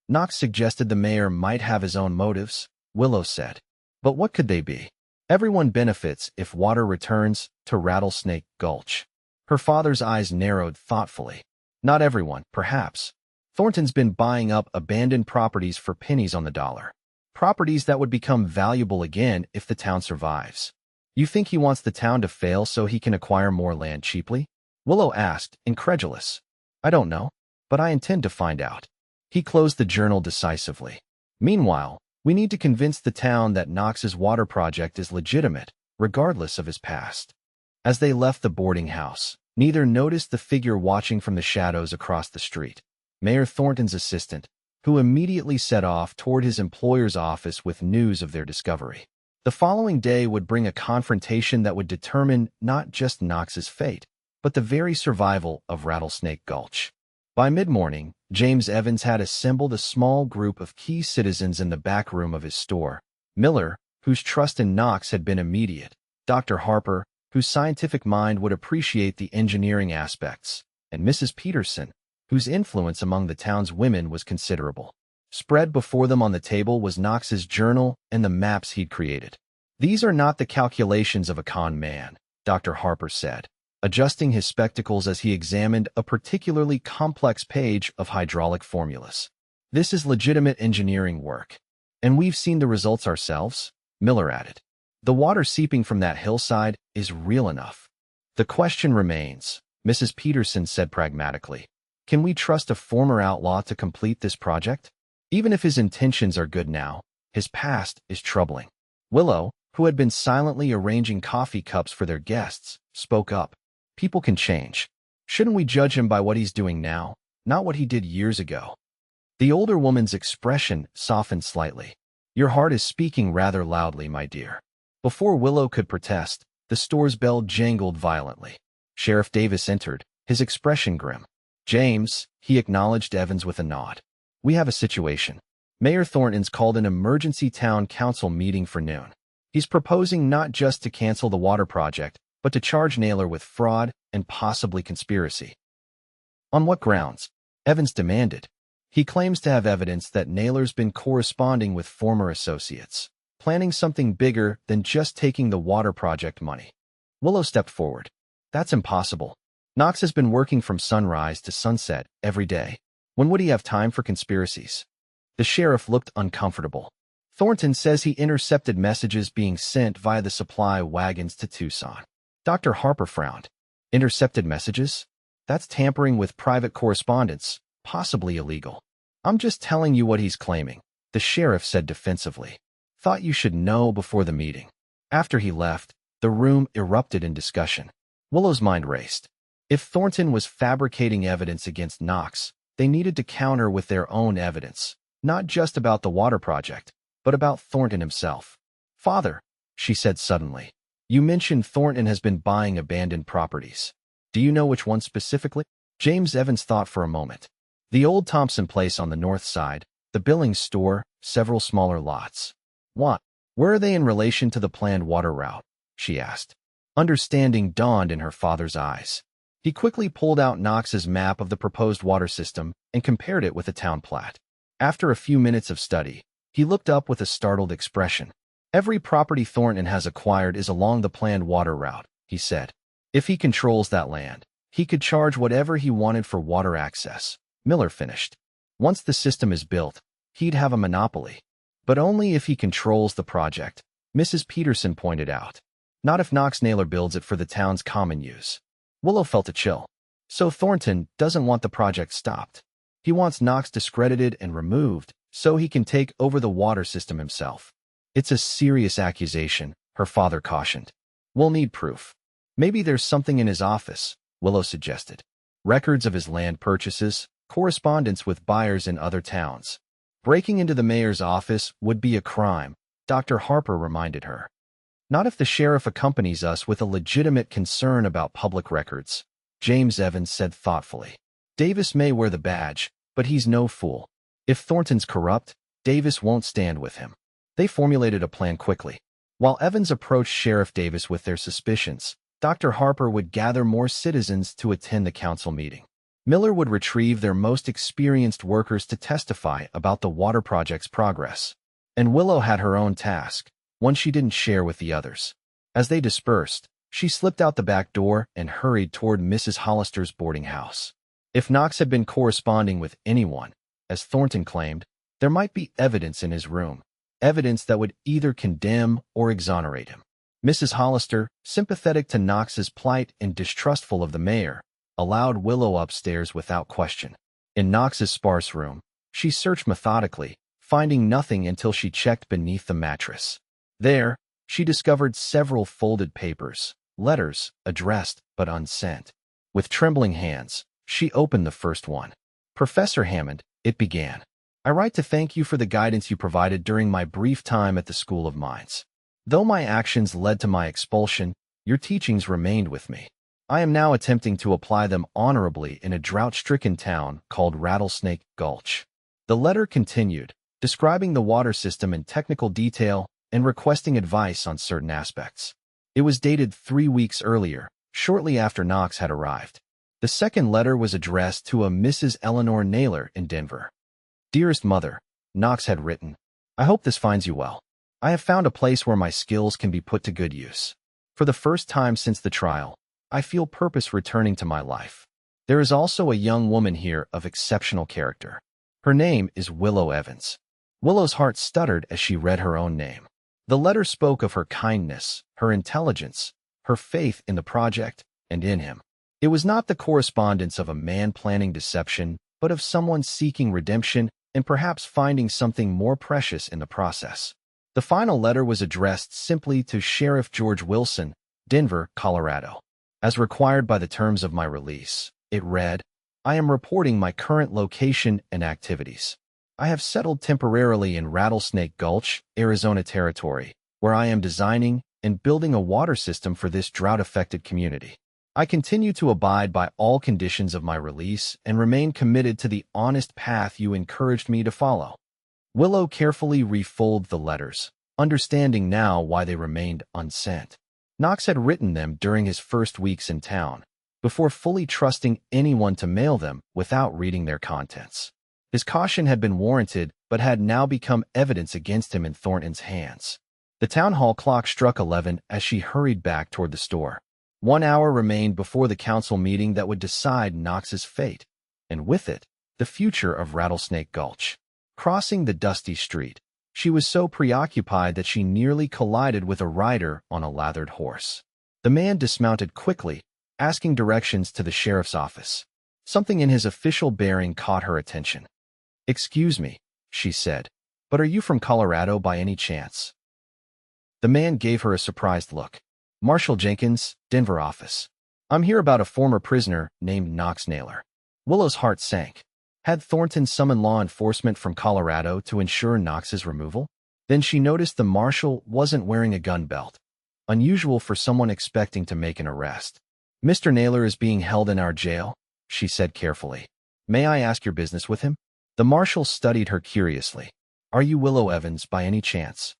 Knox suggested the mayor might have his own motives, Willow said. But what could they be? Everyone benefits if water returns to Rattlesnake Gulch. Her father's eyes narrowed thoughtfully. Not everyone, perhaps. Thornton's been buying up abandoned properties for pennies on the dollar. Properties that would become valuable again if the town survives. You think he wants the town to fail so he can acquire more land cheaply? Willow asked, incredulous. I don't know, but I intend to find out. He closed the journal decisively. Meanwhile, we need to convince the town that Knox's water project is legitimate, regardless of his past. As they left the boarding house, neither noticed the figure watching from the shadows across the street. Mayor Thornton's assistant, who immediately set off toward his employer's office with news of their discovery. The following day would bring a confrontation that would determine not just Knox's fate, but the very survival of Rattlesnake Gulch. By mid-morning, James Evans had assembled a small group of key citizens in the back room of his store. Miller, whose trust in Knox had been immediate, Dr. Harper, whose scientific mind would appreciate the engineering aspects, and Mrs. Peterson, whose influence among the town's women was considerable. Spread before them on the table was Knox's journal and the maps he'd created. These are not the calculations of a con man, Dr. Harper said, adjusting his spectacles as he examined a particularly complex page of hydraulic formulas. This is legitimate engineering work. And we've seen the results ourselves, Miller added. The water seeping from that hillside is real enough. The question remains, Mrs. Peterson said pragmatically. Can we trust a former outlaw to complete this project? Even if his intentions are good now, his past is troubling. Willow, who had been silently arranging coffee cups for their guests, spoke up. People can change. Shouldn't we judge him by what he's doing now, not what he did years ago? The older woman's expression softened slightly. Your heart is speaking rather loudly, my dear. Before Willow could protest, the store's bell jangled violently. Sheriff Davis entered, his expression grim. "James," he acknowledged Evans with a nod. "We have a situation. Mayor Thornton's called an emergency town council meeting for noon. He's proposing not just to cancel the water project, but to charge Naylor with fraud and possibly conspiracy." "On what grounds?" Evans demanded. "He claims to have evidence that Naylor's been corresponding with former associates, planning something bigger than just taking the water project money." Willow stepped forward. "That's impossible. Knox has been working from sunrise to sunset every day. When would he have time for conspiracies?" The sheriff looked uncomfortable. "Thornton says he intercepted messages being sent via the supply wagons to Tucson." Dr. Harper frowned. "Intercepted messages? That's tampering with private correspondence, possibly illegal." "I'm just telling you what he's claiming," the sheriff said defensively. "Thought you should know before the meeting." After he left, the room erupted in discussion. Willow's mind raced. If Thornton was fabricating evidence against Knox, they needed to counter with their own evidence, not just about the water project, but about Thornton himself. "Father," she said suddenly, "you mentioned Thornton has been buying abandoned properties. Do you know which one specifically?" James Evans thought for a moment. "The old Thompson place on the north side, the Billings store, several smaller lots." "What? Where are they in relation to the planned water route?" she asked. Understanding dawned in her father's eyes. He quickly pulled out Knox's map of the proposed water system and compared it with the town plat. After a few minutes of study, he looked up with a startled expression. "Every property Thornton has acquired is along the planned water route," he said. "If he controls that land, he could charge whatever he wanted for water access." Miller finished. "Once the system is built, he'd have a monopoly. But only if he controls the project," Mrs. Peterson pointed out. "Not if Knox Naylor builds it for the town's common use." Willow felt a chill. So Thornton doesn't want the project stopped. He wants Knox discredited and removed so he can take over the water system himself. "It's a serious accusation," her father cautioned. "We'll need proof." "Maybe there's something in his office," Willow suggested. "Records of his land purchases, correspondence with buyers in other towns." "Breaking into the mayor's office would be a crime," Dr. Harper reminded her. "Not if the sheriff accompanies us with a legitimate concern about public records," James Evans said thoughtfully. "Davis may wear the badge, but he's no fool. If Thornton's corrupt, Davis won't stand with him." They formulated a plan quickly. While Evans approached Sheriff Davis with their suspicions, Dr. Harper would gather more citizens to attend the council meeting. Miller would retrieve their most experienced workers to testify about the water project's progress. And Willow had her own task, one she didn't share with the others. As they dispersed, she slipped out the back door and hurried toward Mrs. Hollister's boarding house. If Knox had been corresponding with anyone, as Thornton claimed, there might be evidence in his room, evidence that would either condemn or exonerate him. Mrs. Hollister, sympathetic to Knox's plight and distrustful of the mayor, allowed Willow upstairs without question. In Knox's sparse room, she searched methodically, finding nothing until she checked beneath the mattress. There, she discovered several folded papers, letters addressed but unsent. With trembling hands, she opened the first one. "Professor Hammond," it began, "I write to thank you for the guidance you provided during my brief time at the School of Mines. Though my actions led to my expulsion, your teachings remained with me. I am now attempting to apply them honorably in a drought-stricken town called Rattlesnake Gulch." The letter continued, describing the water system in technical detail and requesting advice on certain aspects. It was dated 3 weeks earlier, shortly after Knox had arrived. The second letter was addressed to a Mrs. Eleanor Naylor in Denver. "Dearest Mother," Knox had written, "I hope this finds you well. I have found a place where my skills can be put to good use. For the first time since the trial, I feel purpose returning to my life. There is also a young woman here of exceptional character. Her name is Willow Evans." Willow's heart stuttered as she read her own name. The letter spoke of her kindness, her intelligence, her faith in the project, and in him. It was not the correspondence of a man planning deception, but of someone seeking redemption and perhaps finding something more precious in the process. The final letter was addressed simply to Sheriff George Wilson, Denver, Colorado. As required by the terms of my release, it read, "I am reporting my current location and activities. I have settled temporarily in Rattlesnake Gulch, Arizona Territory, where I am designing, in building a water system for this drought-affected community. I continue to abide by all conditions of my release and remain committed to the honest path you encouraged me to follow." Willow carefully refolded the letters, understanding now why they remained unsent. Knox had written them during his first weeks in town, before fully trusting anyone to mail them without reading their contents. His caution had been warranted, but had now become evidence against him in Thornton's hands. The town hall clock struck 11 as she hurried back toward the store. 1 hour remained before the council meeting that would decide Knox's fate, and with it, the future of Rattlesnake Gulch. Crossing the dusty street, she was so preoccupied that she nearly collided with a rider on a lathered horse. The man dismounted quickly, asking directions to the sheriff's office. Something in his official bearing caught her attention. "Excuse me," she said, "but are you from Colorado by any chance?" The man gave her a surprised look. "Marshal Jenkins, Denver office. I'm here about a former prisoner named Knox Naylor." Willow's heart sank. Had Thornton summoned law enforcement from Colorado to ensure Knox's removal? Then she noticed the marshal wasn't wearing a gun belt, unusual for someone expecting to make an arrest. "Mr. Naylor is being held in our jail," she said carefully. "May I ask your business with him?" The marshal studied her curiously. "Are you Willow Evans by any chance?"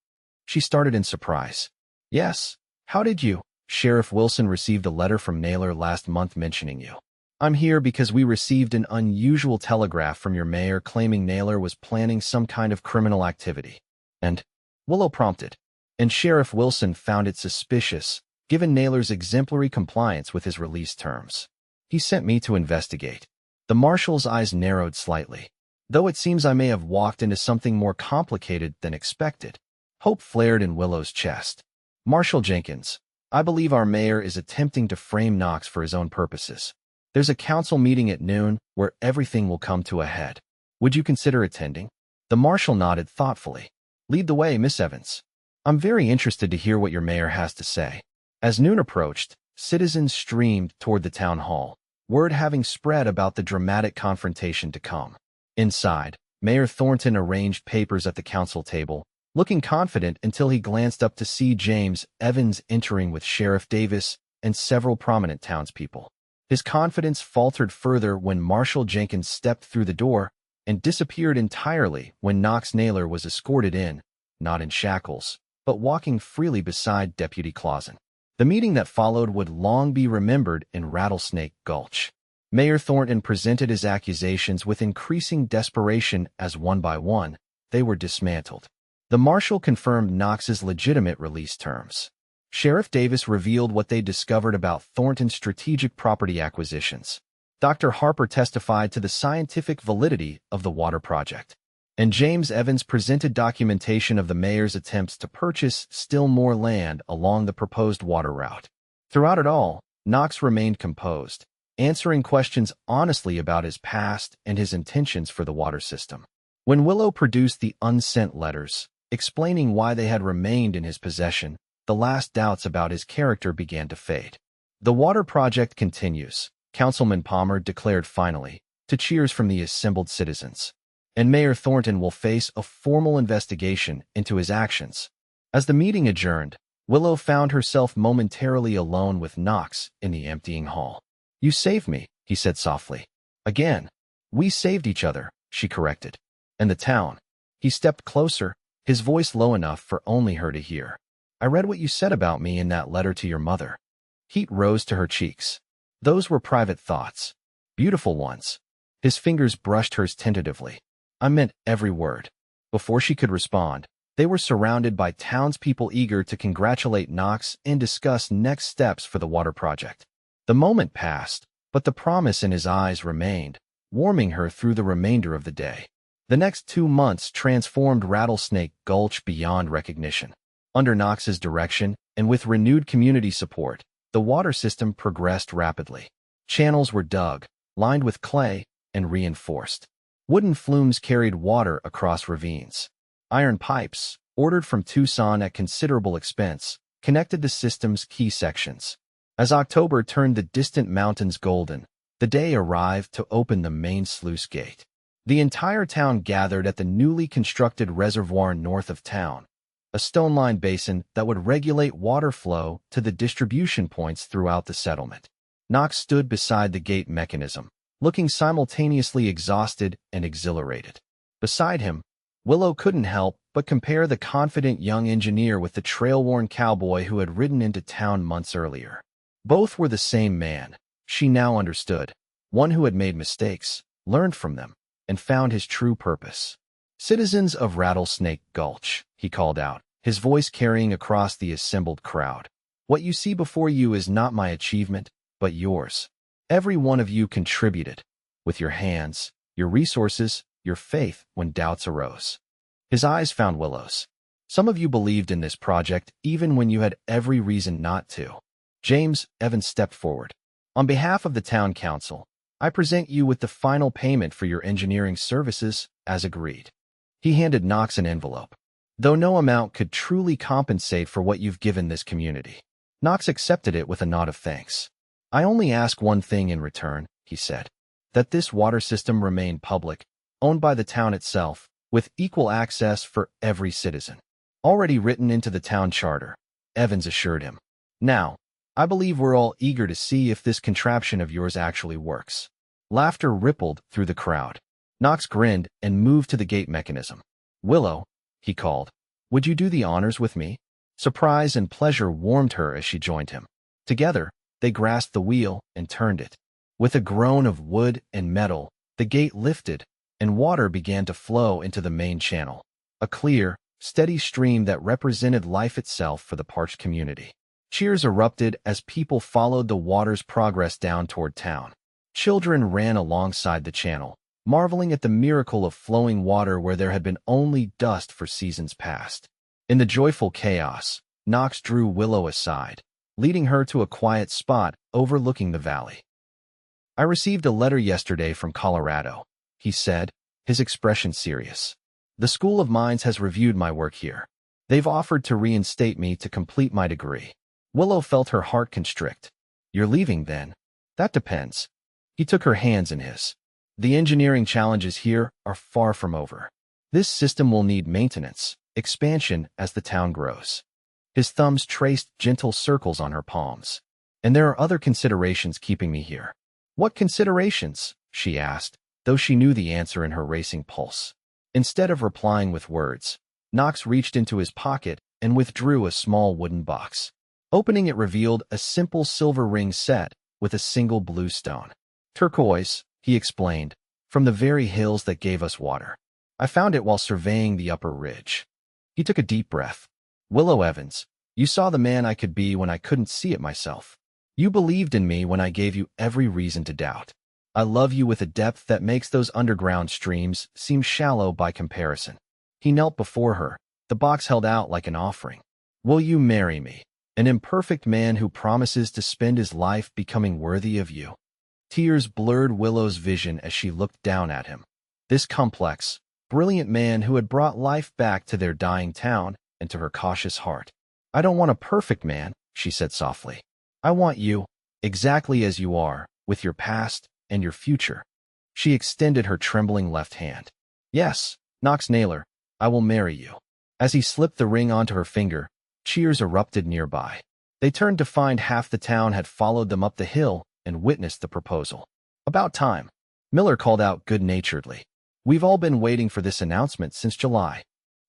She started in surprise. "Yes. How did you?" "Sheriff Wilson received a letter from Naylor last month mentioning you. I'm here because we received an unusual telegraph from your mayor claiming Naylor was planning some kind of criminal activity. And," Willow prompted, "and Sheriff Wilson found it suspicious, given Naylor's exemplary compliance with his release terms. He sent me to investigate." The marshal's eyes narrowed slightly. "Though it seems I may have walked into something more complicated than expected." Hope flared in Willow's chest. "Marshal Jenkins, I believe our mayor is attempting to frame Knox for his own purposes. There's a council meeting at noon where everything will come to a head. Would you consider attending?" The marshal nodded thoughtfully. "Lead the way, Miss Evans. I'm very interested to hear what your mayor has to say." As noon approached, citizens streamed toward the town hall, word having spread about the dramatic confrontation to come. Inside, Mayor Thornton arranged papers at the council table, looking confident until he glanced up to see James Evans entering with Sheriff Davis and several prominent townspeople. His confidence faltered further when Marshal Jenkins stepped through the door and disappeared entirely when Knox Naylor was escorted in, not in shackles, but walking freely beside Deputy Clausen. The meeting that followed would long be remembered in Rattlesnake Gulch. Mayor Thornton presented his accusations with increasing desperation as one by one, they were dismantled. The marshal confirmed Knox's legitimate release terms. Sheriff Davis revealed what they discovered about Thornton's strategic property acquisitions. Dr. Harper testified to the scientific validity of the water project. And James Evans presented documentation of the mayor's attempts to purchase still more land along the proposed water route. Throughout it all, Knox remained composed, answering questions honestly about his past and his intentions for the water system. When Willow produced the unsent letters, explaining why they had remained in his possession, the last doubts about his character began to fade. "The water project continues," Councilman Palmer declared finally, to cheers from the assembled citizens. "And Mayor Thornton will face a formal investigation into his actions." As the meeting adjourned, Willow found herself momentarily alone with Knox in the emptying hall. "You saved me," he said softly. "Again." "We saved each other," she corrected. "And the town." He stepped closer, his voice low enough for only her to hear. "I read what you said about me in that letter to your mother." Heat rose to her cheeks. Those were private thoughts. Beautiful ones. His fingers brushed hers tentatively. "I meant every word." Before she could respond, they were surrounded by townspeople eager to congratulate Knox and discuss next steps for the water project. The moment passed, but the promise in his eyes remained, warming her through the remainder of the day. The next 2 months transformed Rattlesnake Gulch beyond recognition. Under Knox's direction, and with renewed community support, the water system progressed rapidly. Channels were dug, lined with clay, and reinforced. Wooden flumes carried water across ravines. Iron pipes, ordered from Tucson at considerable expense, connected the system's key sections. As October turned the distant mountains golden, the day arrived to open the main sluice gate. The entire town gathered at the newly constructed reservoir north of town. a stone-lined basin that would regulate water flow to the distribution points throughout the settlement. Knox stood beside the gate mechanism, looking simultaneously exhausted and exhilarated. Beside him, Willow couldn't help but compare the confident young engineer with the trail-worn cowboy who had ridden into town months earlier. Both were the same man, she now understood, one who had made mistakes, learned from them, and found his true purpose. "Citizens of Rattlesnake Gulch," he called out, his voice carrying across the assembled crowd. "What you see before you is not my achievement, but yours. Every one of you contributed, with your hands, your resources, your faith when doubts arose." His eyes found Willow's. "Some of you believed in this project even when you had every reason not to." James Evans stepped forward. "On behalf of the town council, I present you with the final payment for your engineering services, as agreed." He handed Knox an envelope. "Though no amount could truly compensate for what you've given this community." Knox accepted it with a nod of thanks. "I only ask one thing in return," he said, "that this water system remain public, owned by the town itself, with equal access for every citizen. Already written into the town charter," Evans assured him. "Now, I believe we're all eager to see if this contraption of yours actually works." Laughter rippled through the crowd. Knox grinned and moved to the gate mechanism. "Willow," he called, "would you do the honors with me?" Surprise and pleasure warmed her as she joined him. Together, they grasped the wheel and turned it. With a groan of wood and metal, the gate lifted, and water began to flow into the main channel, a clear, steady stream that represented life itself for the parched community. Cheers erupted as people followed the water's progress down toward town. Children ran alongside the channel, marveling at the miracle of flowing water where there had been only dust for seasons past. In the joyful chaos, Knox drew Willow aside, leading her to a quiet spot overlooking the valley. "I received a letter yesterday from Colorado," he said, his expression serious. "The School of Mines has reviewed my work here. They've offered to reinstate me to complete my degree." Willow felt her heart constrict. "You're leaving, then?" "That depends." He took her hands in his. "The engineering challenges here are far from over. This system will need maintenance, expansion as the town grows." His thumbs traced gentle circles on her palms. "And there are other considerations keeping me here." "What considerations?" she asked, though she knew the answer in her racing pulse. Instead of replying with words, Knox reached into his pocket and withdrew a small wooden box. Opening it revealed a simple silver ring set with a single blue stone. "Turquoise," he explained, "from the very hills that gave us water. I found it while surveying the upper ridge." He took a deep breath. "Willow Evans, you saw the man I could be when I couldn't see it myself. You believed in me when I gave you every reason to doubt. I love you with a depth that makes those underground streams seem shallow by comparison." He knelt before her, the box held out like an offering. "Will you marry me, an imperfect man who promises to spend his life becoming worthy of you?" Tears blurred Willow's vision as she looked down at him. This complex, brilliant man who had brought life back to their dying town and to her cautious heart. "I don't want a perfect man," she said softly. "I want you, exactly as you are, with your past and your future." She extended her trembling left hand. "Yes, Knox Naylor, I will marry you." As he slipped the ring onto her finger, cheers erupted nearby. They turned to find half the town had followed them up the hill and witnessed the proposal. "About time," Miller called out good-naturedly. "We've all been waiting for this announcement since July."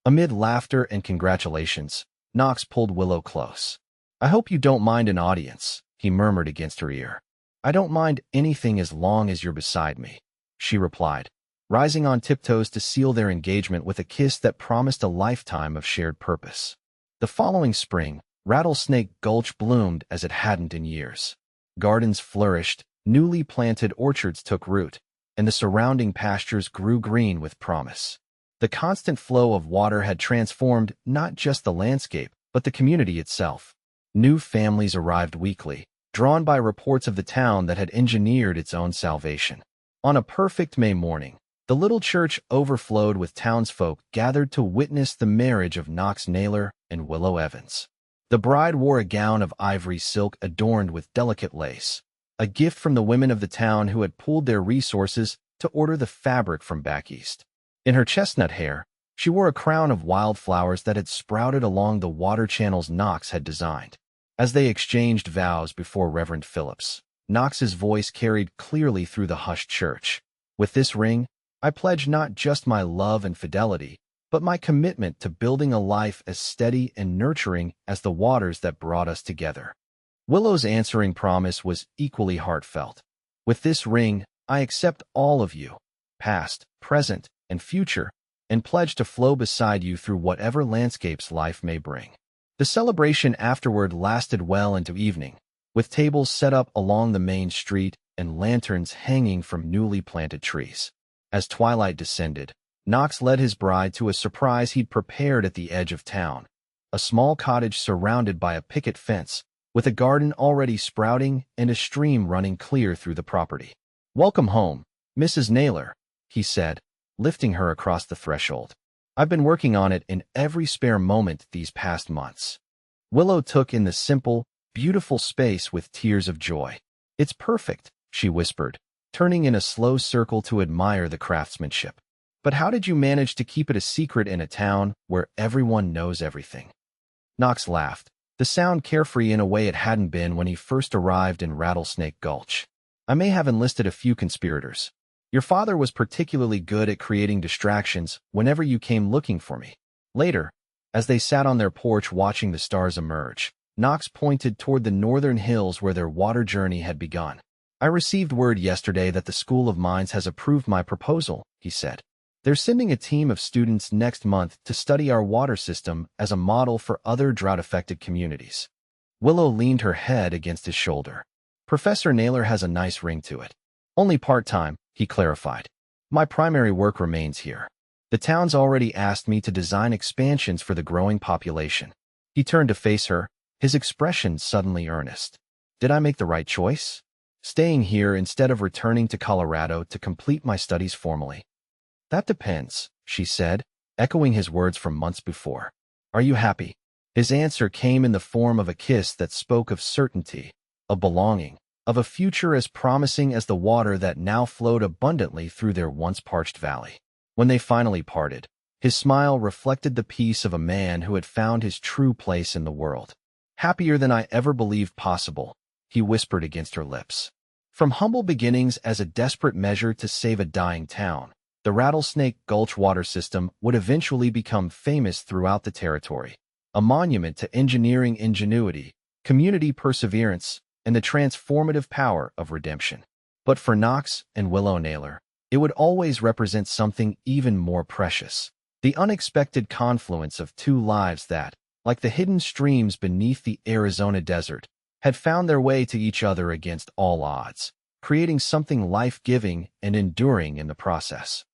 Amid laughter and congratulations, Knox pulled Willow close. "I hope you don't mind an audience," he murmured against her ear. "I don't mind anything as long as you're beside me," she replied, rising on tiptoes to seal their engagement with a kiss that promised a lifetime of shared purpose. The following spring, Rattlesnake Gulch bloomed as it hadn't in years. Gardens flourished, newly planted orchards took root, and the surrounding pastures grew green with promise. The constant flow of water had transformed not just the landscape, but the community itself. New families arrived weekly, drawn by reports of the town that had engineered its own salvation. On a perfect May morning, the little church overflowed with townsfolk gathered to witness the marriage of Knox Naylor and Willow Evans. The bride wore a gown of ivory silk adorned with delicate lace, a gift from the women of the town who had pooled their resources to order the fabric from back east. In her chestnut hair, She wore a crown of wildflowers that had sprouted along the water channels Knox had designed. As they exchanged vows before Reverend Phillips, Knox's voice carried clearly through the hushed church. With this ring, I pledge not just my love and fidelity, but my commitment to building a life as steady and nurturing as the waters that brought us together. Willow's answering promise was equally heartfelt. With this ring, I accept all of you, past, present, and future, and pledge to flow beside you through whatever landscapes life may bring. The celebration afterward lasted well into evening, with tables set up along the main street and lanterns hanging from newly planted trees. As twilight descended, Knox led his bride to a surprise he'd prepared at the edge of town, a small cottage surrounded by a picket fence, with a garden already sprouting and a stream running clear through the property. "Welcome home, Mrs. Naylor," he said, lifting her across the threshold. "I've been working on it in every spare moment these past months." Willow took in the simple, beautiful space with tears of joy. "It's perfect," she whispered, turning in a slow circle to admire the craftsmanship. "But how did you manage to keep it a secret in a town where everyone knows everything?" Knox laughed, the sound carefree in a way it hadn't been when he first arrived in Rattlesnake Gulch. "I may have enlisted a few conspirators. Your father was particularly good at creating distractions whenever you came looking for me." Later, as they sat on their porch watching the stars emerge, Knox pointed toward the northern hills where their water journey had begun. "I received word yesterday that the School of Mines has approved my proposal," he said. "They're sending a team of students next month to study our water system as a model for other drought-affected communities." Willow leaned her head against his shoulder. "Professor Naylor has a nice ring to it." "Only part-time," he clarified. "My primary work remains here. The town's already asked me to design expansions for the growing population." He turned to face her, his expression suddenly earnest. "Did I make the right choice? Staying here instead of returning to Colorado to complete my studies formally?" "That depends," she said, echoing his words from months before. "Are you happy?" His answer came in the form of a kiss that spoke of certainty, of belonging, of a future as promising as the water that now flowed abundantly through their once parched valley. When they finally parted, his smile reflected the peace of a man who had found his true place in the world. "Happier than I ever believed possible," he whispered against her lips. From humble beginnings as a desperate measure to save a dying town, the Rattlesnake Gulch water system would eventually become famous throughout the territory, a monument to engineering ingenuity, community perseverance, and the transformative power of redemption. But for Knox and Willow Naylor, it would always represent something even more precious, the unexpected confluence of two lives that, like the hidden streams beneath the Arizona desert, had found their way to each other against all odds, creating something life-giving and enduring in the process.